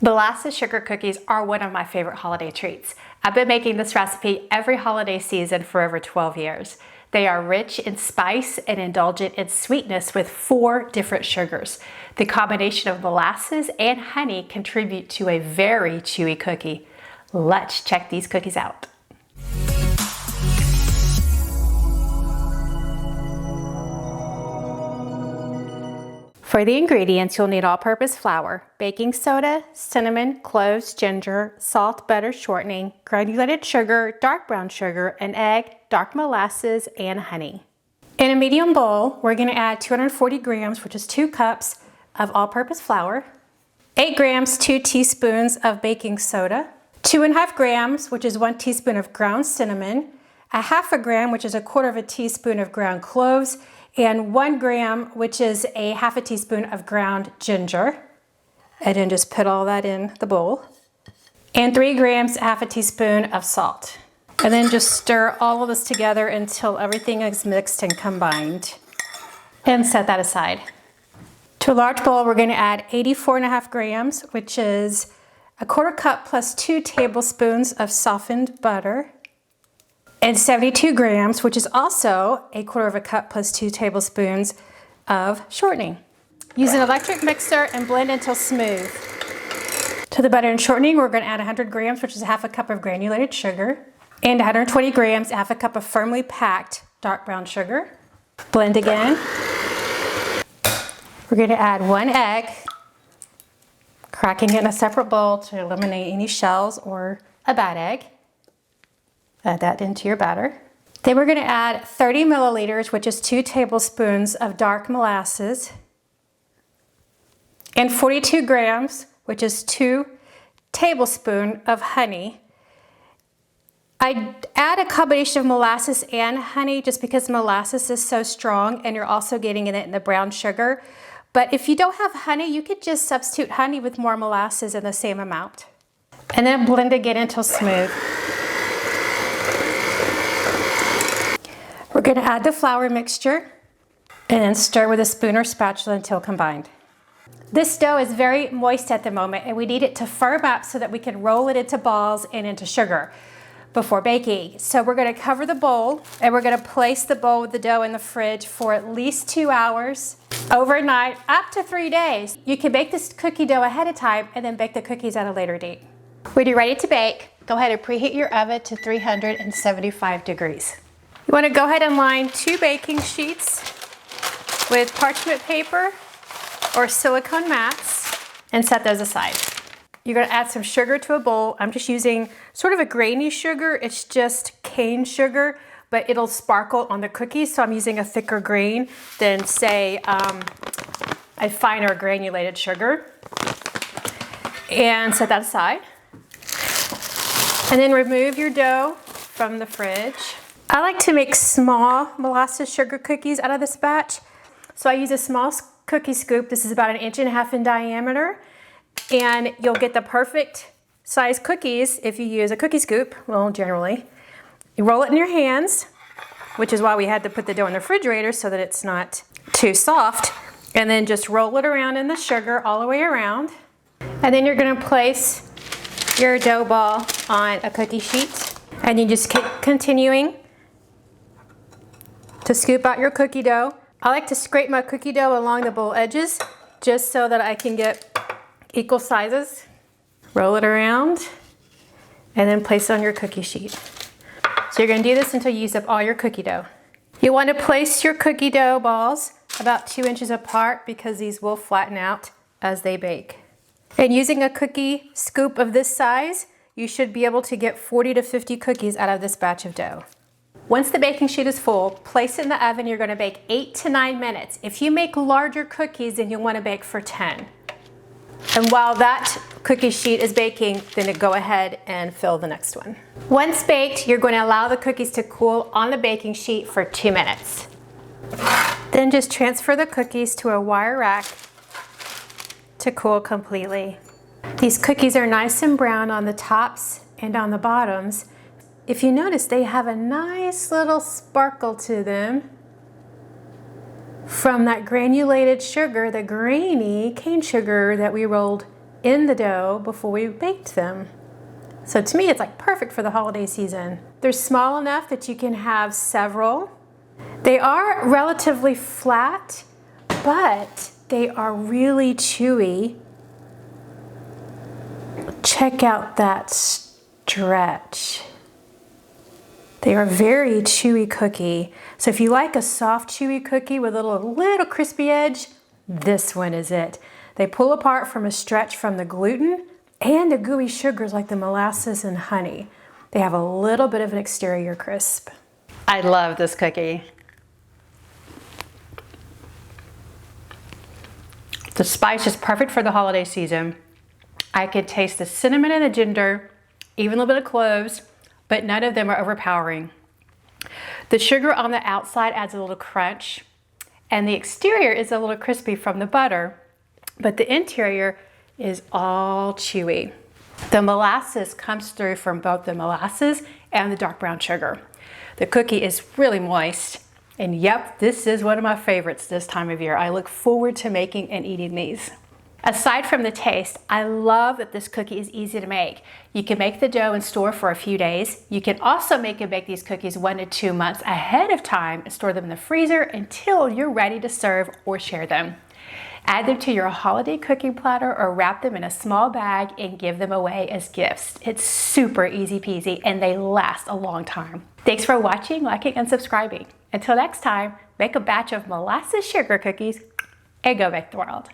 Molasses sugar cookies are one of my favorite holiday treats. I've been making this recipe every holiday season for over 12 years. They are rich in spice and indulgent in sweetness with 4 different sugars. The combination of molasses and honey contribute to a very chewy cookie. Let's check these cookies out. For the ingredients, you'll need all-purpose flour, baking soda, cinnamon, cloves, ginger, salt, butter, shortening, granulated sugar, dark brown sugar, an egg, dark molasses, and honey. In a medium bowl, we're going to add 240 grams, which is 2 cups of all-purpose flour, 8 grams, 2 teaspoons of baking soda, 2.5 grams, which is 1 teaspoon of ground cinnamon, 1/2 gram, which is 1/4 teaspoon of ground cloves, and 1 gram, which is 1/2 teaspoon of ground ginger. And then just put all that in the bowl. And 3 grams, 1/2 teaspoon of salt. And then just stir all of this together until everything is mixed and combined. And set that aside. To a large bowl, we're going to add 84.5 grams, which is 1/4 cup plus 2 tablespoons of softened butter. And 72 grams, which is also 1/4 cup plus 2 tablespoons of shortening. Use an electric mixer and blend until smooth. To the butter and shortening, we're going to add 100 grams, which is 1/2 cup of granulated sugar, and 120 grams, 1/2 cup of firmly packed dark brown sugar. Blend again. We're going to add 1 egg, cracking it in a separate bowl to eliminate any shells or a bad egg. Add that into your batter. Then we're going to add 30 milliliters, which is 2 tablespoons of dark molasses, and 42 grams, which is 2 tablespoons of honey. I add a combination of molasses and honey just because molasses is so strong and you're also getting it in the brown sugar. But if you don't have honey, you could just substitute honey with more molasses in the same amount. And then blend again until smooth. We're going to add the flour mixture and then stir with a spoon or spatula until combined. This dough is very moist at the moment and we need it to firm up so that we can roll it into balls and into sugar before baking. So we're going to cover the bowl and we're going to place the bowl with the dough in the fridge for at least 2 hours, overnight, up to 3 days. You can bake this cookie dough ahead of time and then bake the cookies at a later date. When you're ready to bake, go ahead and preheat your oven to 375 degrees. You want to go ahead and line 2 baking sheets with parchment paper or silicone mats and set those aside. You're going to add some sugar to a bowl. I'm just using sort of a grainy sugar. It's just cane sugar, but it'll sparkle on the cookies. So I'm using a thicker grain than, say, a finer granulated sugar. And set that aside. And then remove your dough from the fridge. I like to make small molasses sugar cookies out of this batch. So I use a small cookie scoop. This is about 1.5 inches in diameter. And you'll get the perfect size cookies if you use a cookie scoop, well, generally. You roll it in your hands, which is why we had to put the dough in the refrigerator so that it's not too soft. And then just roll it around in the sugar all the way around. And then you're going to place your dough ball on a cookie sheet. And you just keep continuing to scoop out your cookie dough. I like to scrape my cookie dough along the bowl edges just so that I can get equal sizes. Roll it around and then place it on your cookie sheet. So you're going to do this until you use up all your cookie dough. You want to place your cookie dough balls about 2 inches apart because these will flatten out as they bake. And using a cookie scoop of this size, you should be able to get 40 to 50 cookies out of this batch of dough. Once the baking sheet is full, place it in the oven. You're going to bake 8 to 9 minutes. If you make larger cookies, then you'll want to bake for 10. And while that cookie sheet is baking, then go ahead and fill the next one. Once baked, you're going to allow the cookies to cool on the baking sheet for 2 minutes. Then just transfer the cookies to a wire rack to cool completely. These cookies are nice and brown on the tops and on the bottoms. If you notice, they have a nice little sparkle to them from that granulated sugar, the grainy cane sugar that we rolled in the dough before we baked them. So to me, it's like perfect for the holiday season. They're small enough that you can have several. They are relatively flat, but they are really chewy. Check out that stretch. They are a very chewy cookie. So if you like a soft chewy cookie with a little crispy edge, this one is it. They pull apart from a stretch from the gluten and the gooey sugars like the molasses and honey. They have a little bit of an exterior crisp. I love this cookie. The spice is perfect for the holiday season. I could taste the cinnamon and the ginger, even a little bit of cloves, but none of them are overpowering. The sugar on the outside adds a little crunch, and the exterior is a little crispy from the butter, but the interior is all chewy. The molasses comes through from both the molasses and the dark brown sugar. The cookie is really moist, and yep, this is one of my favorites this time of year. I look forward to making and eating these. Aside from the taste, I love that this cookie is easy to make. You can make the dough and store for a few days. You can also make and bake these cookies 1 to 2 months ahead of time and store them in the freezer until you're ready to serve or share them. Add them to your holiday cooking platter or wrap them in a small bag and give them away as gifts. It's super easy peasy and they last a long time. Thanks for watching, liking, and subscribing. Until next time, make a batch of molasses sugar cookies and go bake the world.